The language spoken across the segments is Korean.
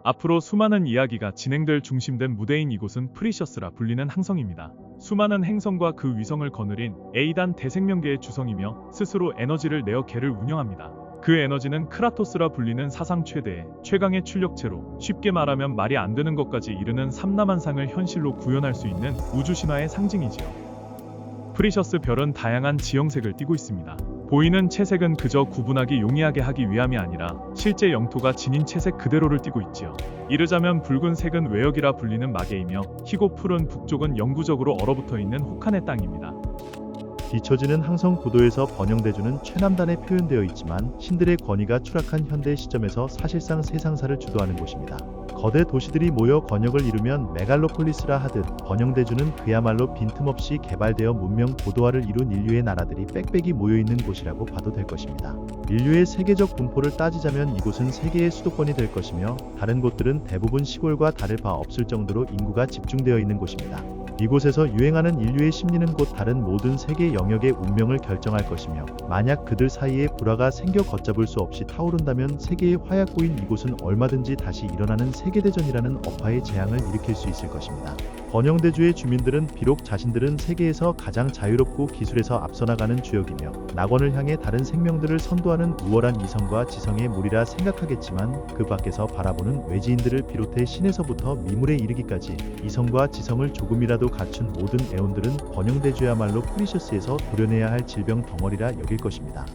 앞으로 수많은 이야기가 진행될 중심된 무대인 이곳은 프리셔스라 불리는 항성입니다. 수많은 행성과 그 위성을 거느린 A단 대생명계의 주성이며 스스로 에너지를 내어 개를 운영합니다. 그 에너지는 크라토스라 불리는 사상 최대의 최강의 출력체로, 쉽게 말하면 말이 안 되는 것까지 이르는 삼라만상을 현실로 구현할 수 있는 우주 신화의 상징이지요. 프리셔스 별은 다양한 지형색을 띠고 있습니다. 보이는 채색은 그저 구분하기 용이하게 하기 위함이 아니라 실제 영토가 지닌 채색 그대로를 띠고 있지요. 이르자면 붉은색은 외역이라 불리는 마계이며 희고 푸른 북쪽은 영구적으로 얼어붙어 있는 혹한의 땅입니다. 뒤처지는 항성 구도에서 번영대주는 최남단에 표현되어 있지만 신들의 권위가 추락한 현대 시점에서 사실상 세상사를 주도하는 곳입니다. 거대 도시들이 모여 권역을 이루면 메갈로폴리스라 하듯 번영대주는 그야말로 빈틈없이 개발되어 문명 고도화를 이룬 인류의 나라들이 빽빽이 모여있는 곳이라고 봐도 될 것입니다. 인류의 세계적 분포를 따지자면 이곳은 세계의 수도권이 될 것이며 다른 곳들은 대부분 시골과 다를 바 없을 정도로 인구가 집중되어 있는 곳입니다. 이곳에서 유행하는 인류의 심리는 곧 다른 모든 세계 영역의 운명을 결정할 것이며 만약 그들 사이에 불화가 생겨 걷잡을 수 없이 타오른다면 세계의 화약고인 이곳은 얼마든지 다시 일어나는 세계대전이라는 업화의 재앙을 일으킬 수 있을 것입니다. 번영대주의 주민들은 비록 자신들은 세계에서 가장 자유롭고 기술에서 앞서 나가는 주역이며 낙원을 향해 다른 생명들을 선도하는 우월한 이성과 지성의 무리라 생각하겠지만 그 밖에서 바라보는 외지인들을 비롯해 신에서부터 미물에 이르기까지 이성과 지성을 조금이라도 갖춘 모든 에온들은 번영대주야말로 프리셔스에서 도려내야 할 질병 덩어리라 여길 것입니다.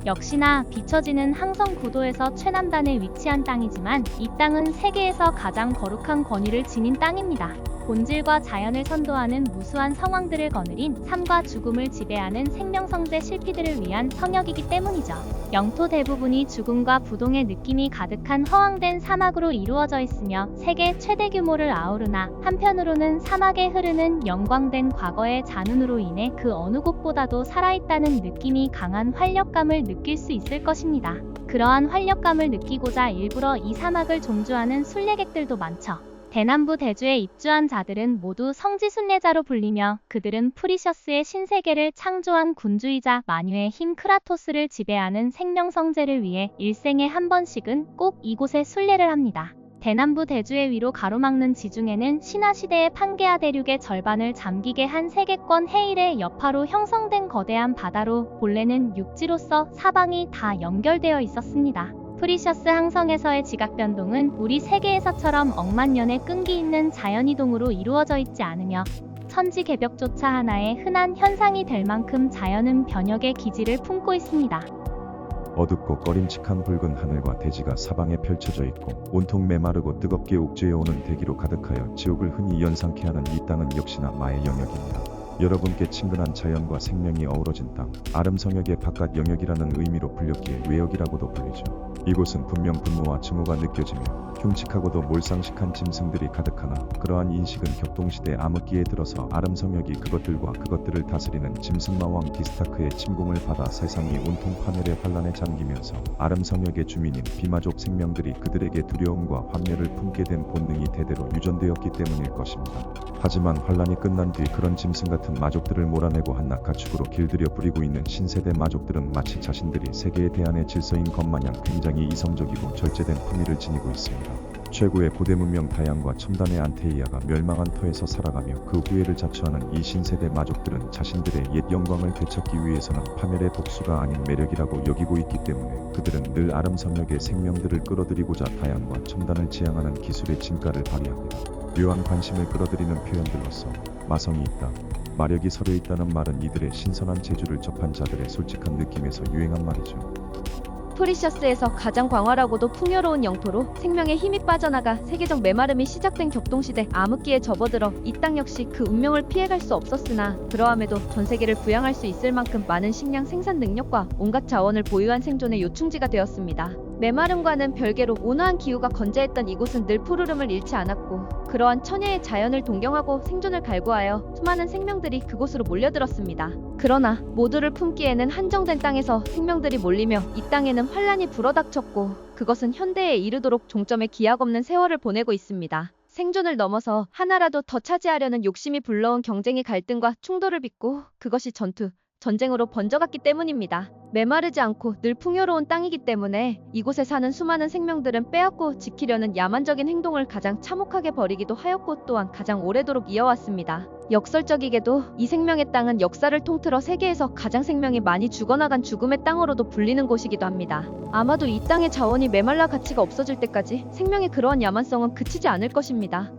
역시나 비춰지는 항성 구도에서 최남단에 위치한 땅이지만 이 땅은 세계에서 가장 거룩한 권위를 지닌 땅입니다. 본질과 자연을 선도하는 무수한 성왕들을 거느린 삶과 죽음을 지배하는 생명성제 실피들을 위한 성역이기 때문이죠. 영토 대부분이 죽음과 부동의 느낌이 가득한 허황된 사막으로 이루어져 있으며 세계 최대 규모를 아우르나 한편으로는 사막에 흐르는 영광된 과거의 잔운으로 인해 그 어느 곳보다도 살아있다는 느낌이 강한 활력감을 느낄 수 있을 것입니다. 그러한 활력감을 느끼고자 일부러 이 사막을 종주하는 순례객들도 많죠. 대남부 대주에 입주한 자들은 모두 성지 순례자로 불리며 그들은 프리셔스의 신세계를 창조한 군주이자 만유의 힘 크라토스를 지배하는 생명성제를 위해 일생에 한 번씩은 꼭 이곳에 순례를 합니다. 대남부 대주의 위로 가로막는 지중해는 신화시대의 판게아 대륙의 절반을 잠기게 한 세계권 해일의 여파로 형성된 거대한 바다로 본래는 육지로서 사방이 다 연결되어 있었습니다. 프리셔스 항성에서의 지각 변동은 우리 세계에서처럼 억만 년의 끈기 있는 자연이동으로 이루어져 있지 않으며 천지개벽조차 하나의 흔한 현상이 될 만큼 자연은 변혁의 기질을 품고 있습니다. 어둡고 꺼림칙한 붉은 하늘과 대지가 사방에 펼쳐져 있고 온통 메마르고 뜨겁게 옥죄어오는 대기로 가득하여 지옥을 흔히 연상케 하는 이 땅은 역시나 마의 영역입니다. 여러분께 친근한 자연과 생명이 어우러진 땅, 아름성역의 바깥 영역이라는 의미로 불렸기에 외역이라고도 불리죠. 이곳은 분명 분노와 증오가 느껴지며 흉측하고도 몰상식한 짐승들이 가득하나 그러한 인식은 격동시대 암흑기에 들어서 아름성역이 그것들과 그것들을 다스리는 짐승마왕 디스타크의 침공을 받아 세상이 온통 파멸의 환란에 잠기면서 아름성역의 주민인 비마족 생명들이 그들에게 두려움과 환멸을 품게 된 본능이 대대로 유전되었기 때문일 것입니다. 하지만 환란이 끝난 뒤 그런 짐승 같은 마족들을 몰아내고 한낱 가축으로 길들여 부리고 있는 신세대 마족들은 마치 자신들이 세계의 대안의 질서인 것마냥 굉장히 이성적이고 절제된 품위를 지니고 있습니다. 최고의 고대 문명 다양과 첨단의 안테이아가 멸망한 터에서 살아가며 그 후예를 자처하는 이 신세대 마족들은 자신들의 옛 영광을 되찾기 위해서는 파멸의 복수가 아닌 매력이라고 여기고 있기 때문에 그들은 늘 아름성역의 생명들을 끌어들이고자 다양과 첨단을 지향하는 기술의 진가를 발휘합니다. 묘한 관심을 끌어들이는 표현들로서 마성이 있다, 마력이 서려 있다는 말은 이들의 신선한 재주를 접한 자들의 솔직한 느낌에서 유행한 말이죠. 프리셔스에서 가장 광활하고도 풍요로운 영토로 생명의 힘이 빠져나가 세계적 메마름이 시작된 격동시대 암흑기에 접어들어 이 땅 역시 그 운명을 피해갈 수 없었으나 그러함에도 전세계를 부양할 수 있을 만큼 많은 식량 생산 능력과 온갖 자원을 보유한 생존의 요충지가 되었습니다. 메마름과는 별개로 온화한 기후가 건재했던 이곳은 늘 푸르름을 잃지 않았고 그러한 천혜의 자연을 동경하고 생존을 갈구하여 수많은 생명들이 그곳으로 몰려들었습니다. 그러나 모두를 품기에는 한정된 땅에서 생명들이 몰리며 이 땅에는 환란이 불어닥쳤고 그것은 현대에 이르도록 종점에 기약 없는 세월을 보내고 있습니다. 생존을 넘어서 하나라도 더 차지하려는 욕심이 불러온 경쟁의 갈등과 충돌을 빚고 그것이 전투, 전쟁으로 번져갔기 때문입니다. 메마르지 않고 늘 풍요로운 땅이기 때문에 이곳에 사는 수많은 생명들은 빼앗고 지키려는 야만적인 행동을 가장 참혹하게 벌이기도 하였고 또한 가장 오래도록 이어왔습니다. 역설적이게도 이 생명의 땅은 역사를 통틀어 세계에서 가장 생명이 많이 죽어나간 죽음의 땅으로도 불리는 곳이기도 합니다. 아마도 이 땅의 자원이 메말라 가치가 없어질 때까지 생명의 그러한 야만성은 그치지 않을 것입니다.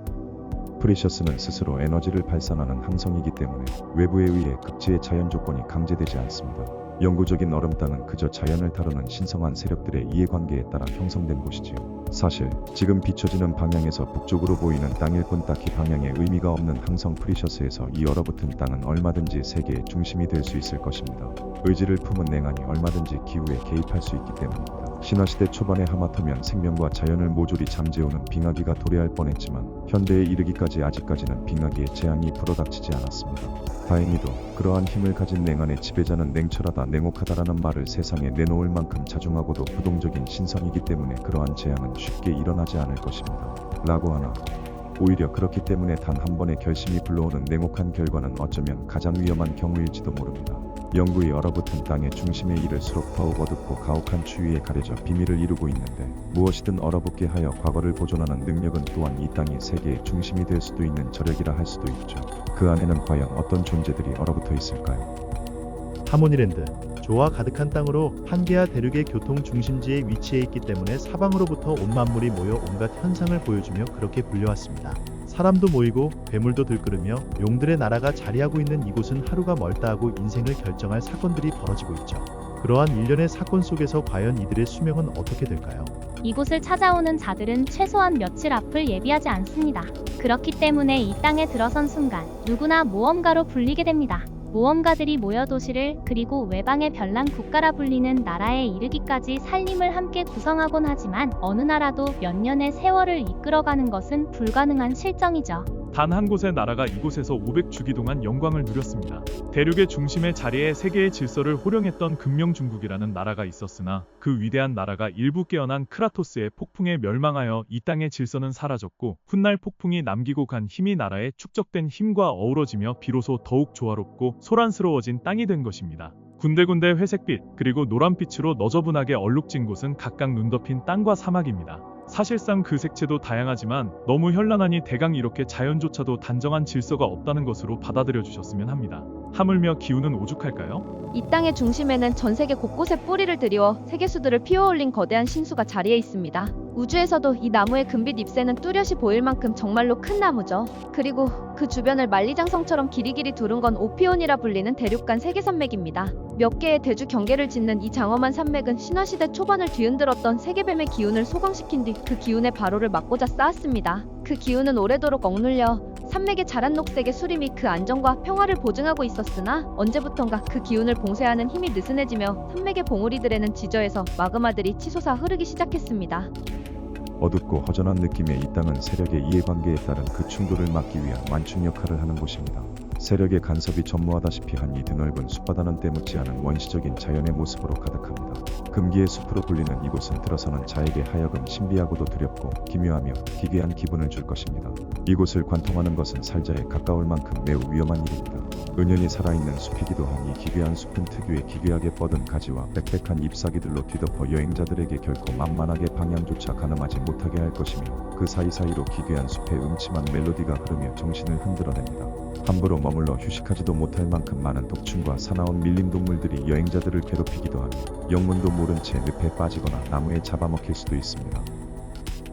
프리셔스는 스스로 에너지를 발산하는 항성이기 때문에 외부에 의해 극지의 자연 조건이 강제되지 않습니다. 영구적인 얼음 땅은 그저 자연을 다루는 신성한 세력들의 이해관계에 따라 형성된 곳이지요. 사실 지금 비춰지는 방향에서 북쪽으로 보이는 땅일 뿐 딱히 방향에 의미가 없는 항성 프리셔스에서 이 얼어붙은 땅은 얼마든지 세계의 중심이 될 수 있을 것입니다. 의지를 품은 냉한이 얼마든지 기후에 개입할 수 있기 때문입니다. 신화시대 초반에 하마터면 생명과 자연을 모조리 잠재우는 빙하기가 도래할 뻔했지만 현대에 이르기까지 아직까지는 빙하기의 재앙이 불어닥치지 않았습니다. 다행히도 그러한 힘을 가진 냉한의 지배자는 냉철하다 냉혹하다라는 말을 세상에 내놓을 만큼 자중하고도 부동적인 신성이기 때문에 그러한 재앙은 쉽게 일어나지 않을 것입니다. 라고 하나 오히려 그렇기 때문에 단 한 번의 결심이 불러오는 냉혹한 결과는 어쩌면 가장 위험한 경우일지도 모릅니다. 영구히 얼어붙은 땅의 중심에 이를수록 더욱 어둡고 가혹한 추위에 가려져 비밀을 이루고 있는데 무엇이든 얼어붙게 하여 과거를 보존하는 능력은 또한 이 땅이 세계의 중심이 될 수도 있는 저력이라 할 수도 있죠. 그 안에는 과연 어떤 존재들이 얼어붙어 있을까요? 하모니랜드 조화 가득한 땅으로 판게아 대륙의 교통 중심지에 위치해 있기 때문에 사방으로부터 온 만물이 모여 온갖 현상을 보여주며 그렇게 불려왔습니다. 사람도 모이고 괴물도 들끓으며 용들의 나라가 자리하고 있는 이곳은 하루가 멀다 하고 인생을 결정할 사건들이 벌어지고 있죠. 그러한 일련의 사건 속에서 과연 이들의 수명은 어떻게 될까요? 이곳을 찾아오는 자들은 최소한 며칠 앞을 예비하지 않습니다. 그렇기 때문에 이 땅에 들어선 순간 누구나 모험가로 불리게 됩니다. 모험가들이 모여 도시를 그리고 외방의 별난 국가라 불리는 나라에 이르기까지 살림을 함께 구성하곤 하지만 어느 나라도 몇 년의 세월을 이끌어가는 것은 불가능한 실정이죠. 단 한 곳의 나라가 이곳에서 500주기 동안 영광을 누렸습니다. 대륙의 중심에 자리해 세계의 질서를 호령했던 금명중국이라는 나라가 있었으나 그 위대한 나라가 일부 깨어난 크라토스의 폭풍에 멸망하여 이 땅의 질서는 사라졌고 훗날 폭풍이 남기고 간 힘이 나라의 축적된 힘과 어우러지며 비로소 더욱 조화롭고 소란스러워진 땅이 된 것입니다. 군데군데 회색빛 그리고 노란빛으로 너저분하게 얼룩진 곳은 각각 눈 덮인 땅과 사막입니다. 사실상 그 색채도 다양하지만 너무 현란하니 대강 이렇게 자연조차도 단정한 질서가 없다는 것으로 받아들여 주셨으면 합니다. 하물며 기후는 오죽할까요? 이 땅의 중심에는 전 세계 곳곳에 뿌리를 들이워 세계수들을 피어올린 거대한 신수가 자리해 있습니다. 우주에서도 이 나무의 금빛 잎새는 뚜렷이 보일 만큼 정말로 큰 나무죠. 그리고 그 주변을 만리장성처럼 길이길이 두른 건 오피온이라 불리는 대륙간 세계산맥입니다. 몇 개의 대주 경계를 짓는 이 장엄한 산맥은 신화시대 초반을 뒤흔들었던 세계뱀의 기운을 소강시킨 뒤 그 기운의 바로를 막고자 쌓았습니다. 그 기운은 오래도록 억눌려 산맥의 자란 녹색의 수림이 그 안정과 평화를 보증하고 있었으나 언제부턴가 그 기운을 봉쇄하는 힘이 느슨해지며 산맥의 봉우리들에는 지저에서 마그마들이 치솟아 흐르기 시작했습니다. 어둡고 허전한 느낌의 이 땅은 세력의 이해관계에 따른 그 충돌을 막기 위한 완충 역할을 하는 곳입니다. 세력의 간섭이 전무하다시피 한 이 드넓은 숲바다는 때묻지 않은 원시적인 자연의 모습으로 가득합니다. 금기의 숲으로 불리는 이곳은 들어서는 자에게 하여금 신비하고도 두렵고 기묘하며 기괴한 기분을 줄 것입니다. 이곳을 관통하는 것은 살자에 가까울 만큼 매우 위험한 일입니다. 은연히 살아있는 숲이기도 한 이 기괴한 숲은 특유의 기괴하게 뻗은 가지와 빽빽한 잎사귀들로 뒤덮어 여행자들에게 결코 만만하게 방향조차 가늠하지 못하게 할 것이며 그 사이사이로 기괴한 숲의 음침한 멜로디가 흐르며 정신을 흔들어냅니다. 함부로 머물러 휴식하지도 못할 만큼 많은 독충과 사나운 밀림동물들이 여행자들을 괴롭히기도 하며 영문도 모른 채 늪에 빠지거나 나무에 잡아먹힐 수도 있습니다.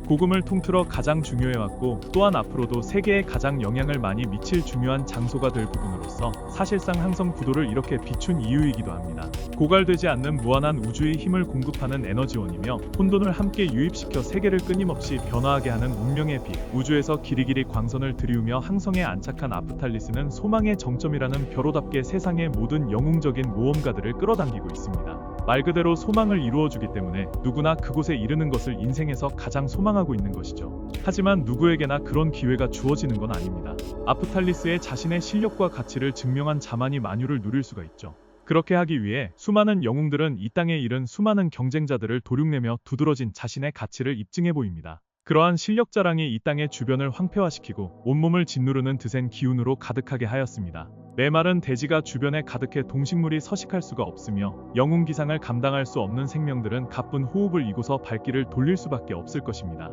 복음을 통틀어 가장 중요해왔고 또한 앞으로도 세계에 가장 영향을 많이 미칠 중요한 장소가 될 부분으로서 사실상 항성 구도를 이렇게 비춘 이유이기도 합니다. 고갈되지 않는 무한한 우주의 힘을 공급하는 에너지원이며 혼돈을 함께 유입시켜 세계를 끊임없이 변화하게 하는 운명의 빛, 우주에서 길이길이 광선을 들이우며 항성에 안착한 아프탈리스는 소망의 정점이라는 벼로답게 세상의 모든 영웅적인 모험가들을 끌어당기고 있습니다. 말 그대로 소망을 이루어주기 때문에 누구나 그곳에 이르는 것을 인생에서 가장 소망하고 있는 것이죠. 하지만 누구에게나 그런 기회가 주어지는 건 아닙니다. 아프탈리스의 자신의 실력과 가치를 증명한 자만이 만유를 누릴 수가 있죠. 그렇게 하기 위해 수많은 영웅들은 이 땅에 이른 수많은 경쟁자들을 도륙내며 두드러진 자신의 가치를 입증해 보입니다. 그러한 실력 자랑이 이 땅의 주변을 황폐화시키고 온몸을 짓누르는 드센 기운으로 가득하게 하였습니다. 메마른 대지가 주변에 가득해 동식물이 서식할 수가 없으며 영웅 기상을 감당할 수 없는 생명들은 가쁜 호흡을 이고서 발길을 돌릴 수밖에 없을 것입니다.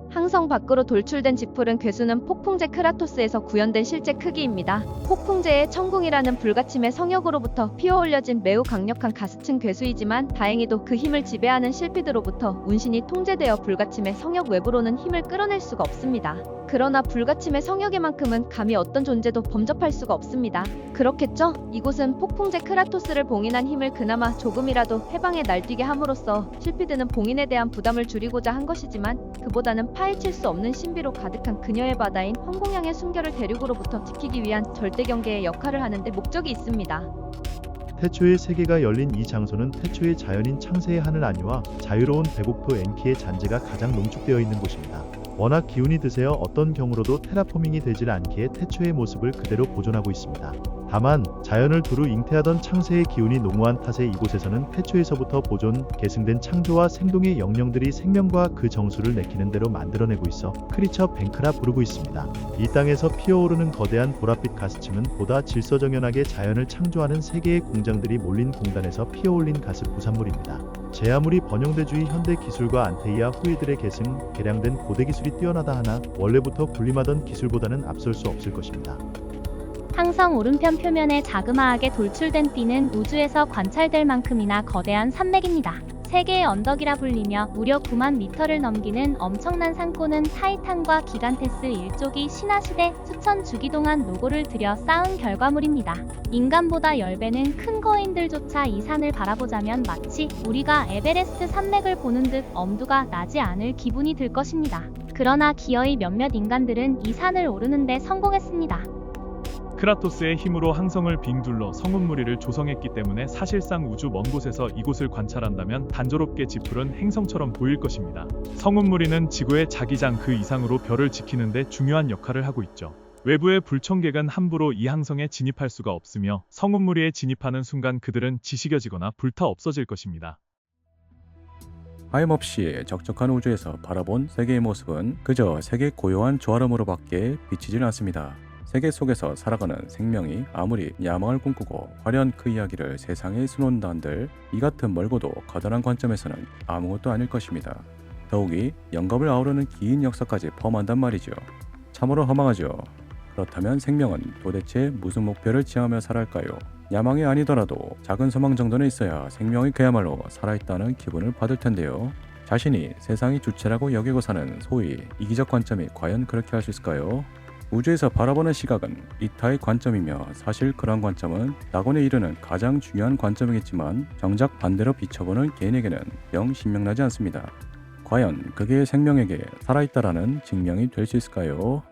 항성 밖으로 돌출된 지풀은 괴수는 폭풍제 크라토스에서 구현된 실제 크기입니다. 폭풍제의 천궁이라는 불가침의 성역으로부터 피어올려진 매우 강력한 가스층 괴수이지만 다행히도 그 힘을 지배하는 실피드로부터 운신이 통제되어 불가침의 성역 외부로는 힘을 끌어낼 수가 없습니다. 그러나 불가침의 성역에만큼은 감히 어떤 존재도 범접할 수가 없습니다. 그렇겠죠? 이곳은 폭풍제 크라토스를 봉인한 힘을 그나마 조금이라도 해방해 날뛰게 함으로써 실피드는 봉인에 대한 부담을 줄이고자 한 것이지만 그보다는 파헤칠 수 없는 신비로 가득한 그녀의 바다인 황공양의 순결을 대륙으로부터 지키기 위한 절대 경계의 역할을 하는데 목적이 있습니다. 태초의 세계가 열린 이 장소는 태초의 자연인 창세의 하늘 안위와 자유로운 대국토 엔키의 잔재가 가장 농축되어 있는 곳입니다. 워낙 기운이 드세어 어떤 경우로도 테라포밍이 되질 않기에 태초의 모습을 그대로 보존하고 있습니다. 다만 자연을 두루 잉태하던 창세의 기운이 농후한 탓에 이곳에서는 태초에서부터 보존, 계승된 창조와 생동의 영령들이 생명과 그 정수를 내키는 대로 만들어내고 있어 크리처 뱅크라 부르고 있습니다. 이 땅에서 피어오르는 거대한 보랏빛 가스층은 보다 질서정연하게 자연을 창조하는 세계의 공장들이 몰린 공단에서 피어올린 가스 부산물입니다. 제 아무리 번영대주의 현대 기술과 안테이아 후예들의 계승, 개량된 고대 기술이 뛰어나다 하나 원래부터 군림하던 기술보다는 앞설 수 없을 것입니다. 항성 오른편 표면에 자그마하게 돌출된 띠는 우주에서 관찰될 만큼이나 거대한 산맥입니다. 세계의 언덕이라 불리며 무려 9만 미터를 넘기는 엄청난 산고는 타이탄과 기간테스 일족이 신화시대 수천 주기 동안 노고를 들여 쌓은 결과물입니다. 인간보다 10배는 큰 거인들조차 이 산을 바라보자면 마치 우리가 에베레스트 산맥을 보는 듯 엄두가 나지 않을 기분이 들 것입니다. 그러나 기어이 몇몇 인간들은 이 산을 오르는데 성공했습니다. 크라토스의 힘으로 항성을 빙둘러 성운무리를 조성했기 때문에 사실상 우주 먼 곳에서 이곳을 관찰한다면 단조롭게 지풀은 행성처럼 보일 것입니다. 성운무리는 지구의 자기장 그 이상으로 별을 지키는 데 중요한 역할을 하고 있죠. 외부의 불청객은 함부로 이 항성에 진입할 수가 없으며 성운무리에 진입하는 순간 그들은 지식여지거나 불타 없어질 것입니다. 하염없이 적적한 우주에서 바라본 세계의 모습은 그저 세계 고요한 조화름으로밖에 비치질 않습니다. 세계 속에서 살아가는 생명이 아무리 야망을 꿈꾸고 화려한 그 이야기를 세상에 수놓는다 한들 이 같은 멀고도 커다란 관점에서는 아무것도 아닐 것입니다. 더욱이 영겁을 아우르는 긴 역사까지 포함한단 말이죠. 참으로 허망하죠. 그렇다면 생명은 도대체 무슨 목표를 지향하며 살아갈까요? 야망이 아니더라도 작은 소망 정도는 있어야 생명이 그야말로 살아있다는 기분을 받을 텐데요. 자신이 세상이 주체라고 여기고 사는 소위 이기적 관점이 과연 그렇게 할 수 있을까요? 우주에서 바라보는 시각은 이타의 관점이며 사실 그러한 관점은 낙원에 이르는 가장 중요한 관점이겠지만 정작 반대로 비춰보는 개인에게는 영 신명나지 않습니다. 과연 그게 생명에게 살아있다라는 증명이 될 수 있을까요?